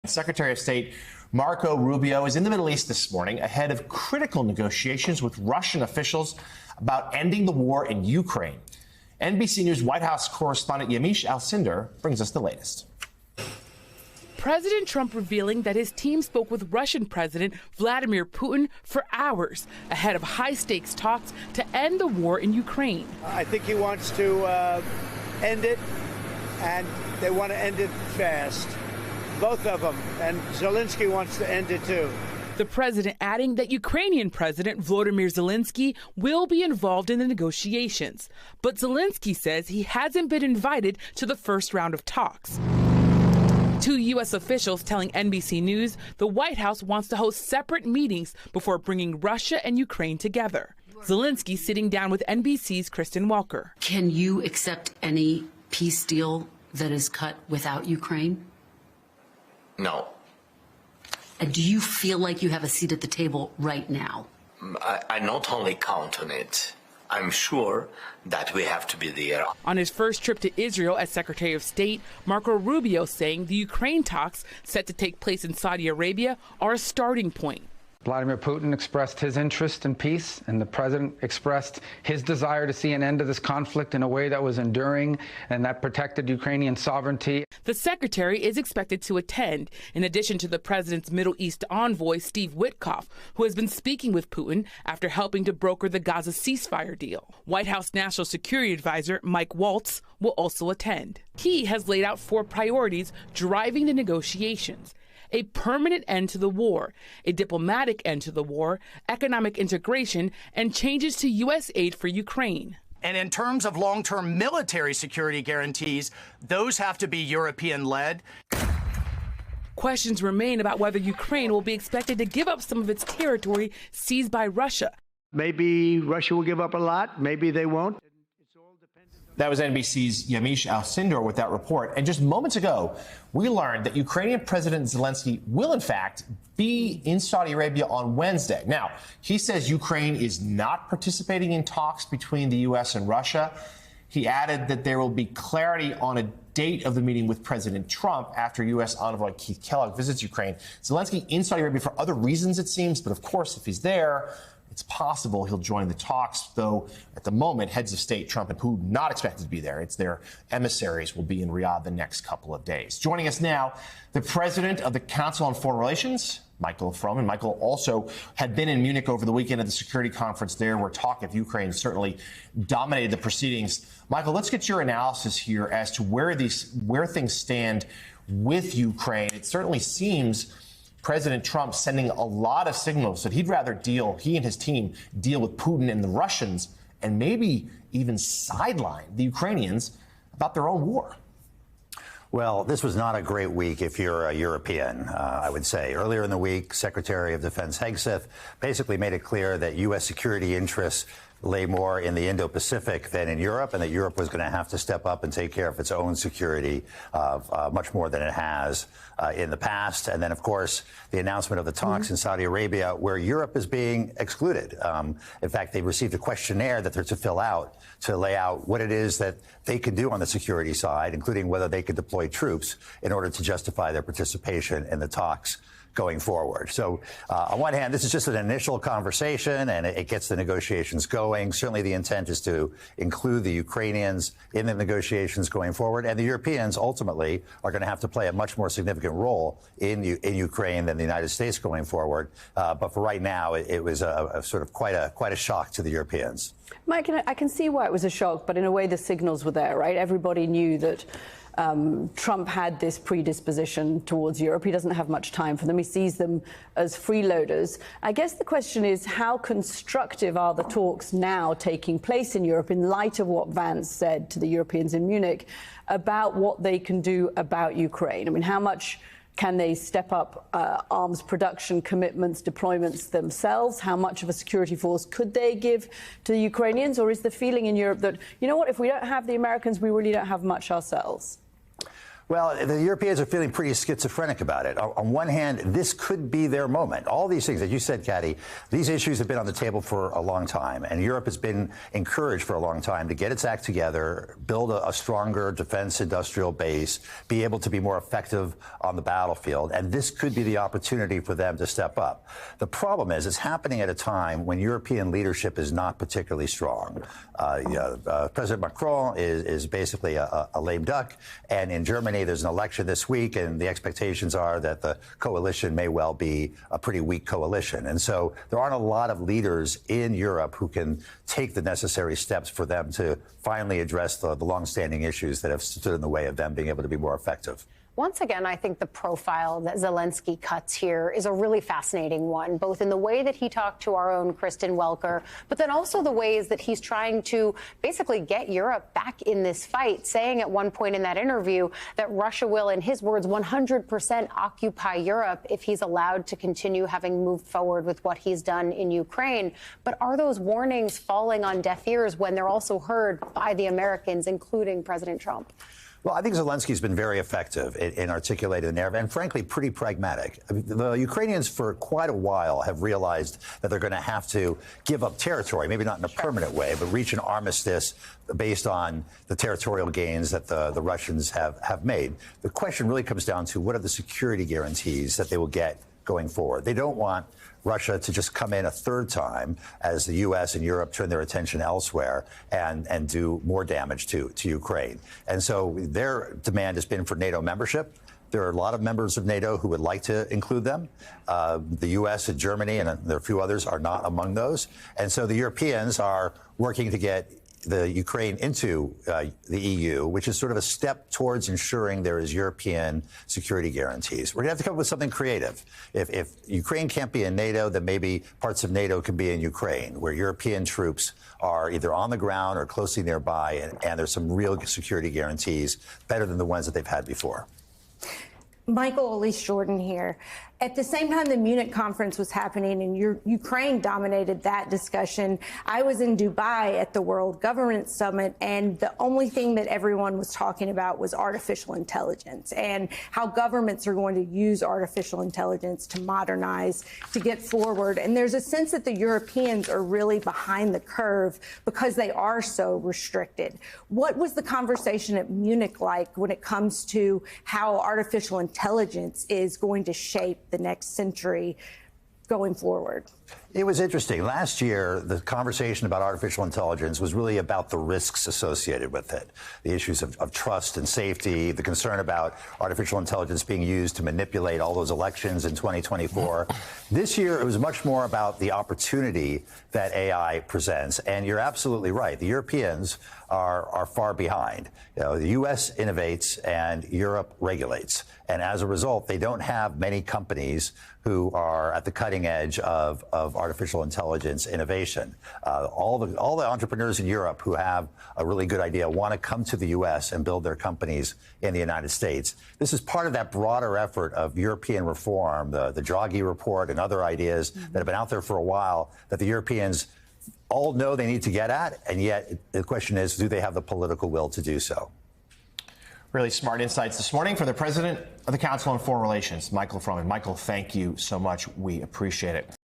Secretary of State Marco Rubio is in the Middle East this morning ahead of critical negotiations with Russian officials about ending the war in Ukraine. NBC News White House correspondent Yamiche Alcindor brings us the latest. President Trump revealing that his team spoke with Russian President Vladimir Putin for hours ahead of high-stakes talks to end the war in Ukraine. I think he wants to end it, and they want to end it fast. Both of them. And Zelensky wants to end it, too. The president adding that Ukrainian President Volodymyr Zelensky will be involved in the negotiations. But Zelensky says he hasn't been invited to the first round of talks. Two U.S. officials telling NBC News the White House wants to host separate meetings before bringing Russia and Ukraine together. Zelensky sitting down with NBC's Kristen Welker. Can you accept any peace deal that is cut without Ukraine? No. And do you feel like you have a seat at the table right now? I not only count on it, I'm sure that we have to be there. On his first trip to Israel as Secretary of State, Marco Rubio saying the Ukraine talks set to take place in Saudi Arabia are a starting point. Vladimir Putin expressed his interest in peace, and the president expressed his desire to see an end to this conflict in a way that was enduring and that protected Ukrainian sovereignty. The secretary is expected to attend, in addition to the president's Middle East envoy, Steve Witkoff, who has been speaking with Putin after helping to broker the Gaza ceasefire deal. White House National Security Advisor Mike Waltz will also attend. He has laid out 4 priorities driving the negotiations: a permanent end to the war, a diplomatic end to the war, economic integration, and changes to U.S. aid for Ukraine. And in terms of long-term military security guarantees, those have to be European-led. Questions remain about whether Ukraine will be expected to give up some of its territory seized by Russia. Maybe Russia will give up a lot. Maybe they won't. That was NBC's Yamiche Alcindor with that report. And just moments ago, we learned that Ukrainian President Zelensky will, in fact, be in Saudi Arabia on Wednesday. Now, he says Ukraine is not participating in talks between the U.S. and Russia. He added that there will be clarity on a date of the meeting with President Trump after U.S. envoy Keith Kellogg visits Ukraine. Zelensky in Saudi Arabia for other reasons, it seems. But, of course, if he's there, it's possible he'll join the talks, though at the moment, heads of state, Trump and Putin, not expected to be there. It's their emissaries will be in Riyadh the next couple of days. Joining us now, the president of the Council on Foreign Relations, Michael Froman. Michael also had been in Munich over the weekend at the security conference there, where talk of Ukraine certainly dominated the proceedings. Michael, let's get your analysis here as to where things stand with Ukraine. It certainly seems President Trump sending a lot of signals that he and his team deal with Putin and the Russians and maybe even sideline the Ukrainians about their own war. Well, this was not a great week if you're a European, I would say. Earlier in the week, Secretary of Defense Hegseth basically made it clear that U.S. security interests lay more in the Indo-Pacific than in Europe, and that Europe was going to have to step up and take care of its own security much more than it has in the past. And then, of course, the announcement of the talks in Saudi Arabia, where Europe is being excluded. In fact, they received a questionnaire that they're to fill out to lay out what it is that they can do on the security side, including whether they could deploy troops in order to justify their participation in the talks going forward. So on one hand, this is just an initial conversation, and it gets the negotiations going. Certainly the intent is to include the Ukrainians in the negotiations going forward. And the Europeans ultimately are going to have to play a much more significant role in Ukraine than the United States going forward. But for right now, it was a sort of quite a shock to the Europeans. Mike, I can see why it was a shock, but in a way the signals were there, right? Everybody knew that Trump had this predisposition towards Europe. He doesn't have much time for them. He sees them as freeloaders. I guess the question is, how constructive are the talks now taking place in Europe in light of what Vance said to the Europeans in Munich about what they can do about Ukraine? I mean, how much can they step up arms production commitments, deployments themselves? How much of a security force could they give to the Ukrainians? Or is the feeling in Europe that, you know what, if we don't have the Americans, we really don't have much ourselves? Well, the Europeans are feeling pretty schizophrenic about it. On one hand, this could be their moment. All these things, as you said, Katty, these issues have been on the table for a long time, and Europe has been encouraged for a long time to get its act together, build a stronger defense industrial base, be able to be more effective on the battlefield, and this could be the opportunity for them to step up. The problem is it's happening at a time when European leadership is not particularly strong. President Macron is basically a lame duck, and in Germany, there's an election this week, and the expectations are that the coalition may well be a pretty weak coalition. And so there aren't a lot of leaders in Europe who can take the necessary steps for them to finally address the longstanding issues that have stood in the way of them being able to be more effective. Once again, I think the profile that Zelensky cuts here is a really fascinating one, both in the way that he talked to our own Kristen Welker, but then also the ways that he's trying to basically get Europe back in this fight, saying at one point in that interview that Russia will, in his words, 100% occupy Europe if he's allowed to continue having moved forward with what he's done in Ukraine. But are those warnings falling on deaf ears when they're also heard by the Americans, including President Trump? Well, I think Zelensky's been very effective in articulating the narrative and, frankly, pretty pragmatic. I mean, the Ukrainians, for quite a while, have realized that they're going to have to give up territory, maybe not in a permanent way, but reach an armistice based on the territorial gains that the Russians have made. The question really comes down to what are the security guarantees that they will get going forward. They don't want Russia to just come in a third time as the U.S. and Europe turn their attention elsewhere and do more damage to Ukraine. And so their demand has been for NATO membership. There are a lot of members of NATO who would like to include them. The U.S. and Germany, and there are a few others, are not among those. And so the Europeans are working to get the Ukraine into the EU, which is sort of a step towards ensuring there is European security guarantees. We're going to have to come up with something creative. If Ukraine can't be in NATO, then maybe parts of NATO can be in Ukraine, where European troops are either on the ground or closely nearby, and there's some real security guarantees better than the ones that they've had before. Michael, Elise Jordan here. At the same time the Munich conference was happening and Ukraine dominated that discussion, I was in Dubai at the World Governance Summit, and the only thing that everyone was talking about was artificial intelligence and how governments are going to use artificial intelligence to modernize, to get forward. And there's a sense that the Europeans are really behind the curve because they are so restricted. What was the conversation at Munich like when it comes to how artificial intelligence is going to shape the next century going forward? It was interesting. Last year, the conversation about artificial intelligence was really about the risks associated with it, the issues of trust and safety, the concern about artificial intelligence being used to manipulate all those elections in 2024. This year, it was much more about the opportunity that AI presents. And you're absolutely right. The Europeans are far behind. You know, the U.S. innovates and Europe regulates. And as a result, they don't have many companies who are at the cutting edge of artificial intelligence innovation. All the entrepreneurs in Europe who have a really good idea want to come to the U.S. and build their companies in the United States. This is part of that broader effort of European reform, the Draghi report and other ideas that have been out there for a while that the Europeans all know they need to get at, and yet the question is, do they have the political will to do so? Really smart insights this morning from the president of the Council on Foreign Relations, Michael Froman. Michael, thank you so much. We appreciate it.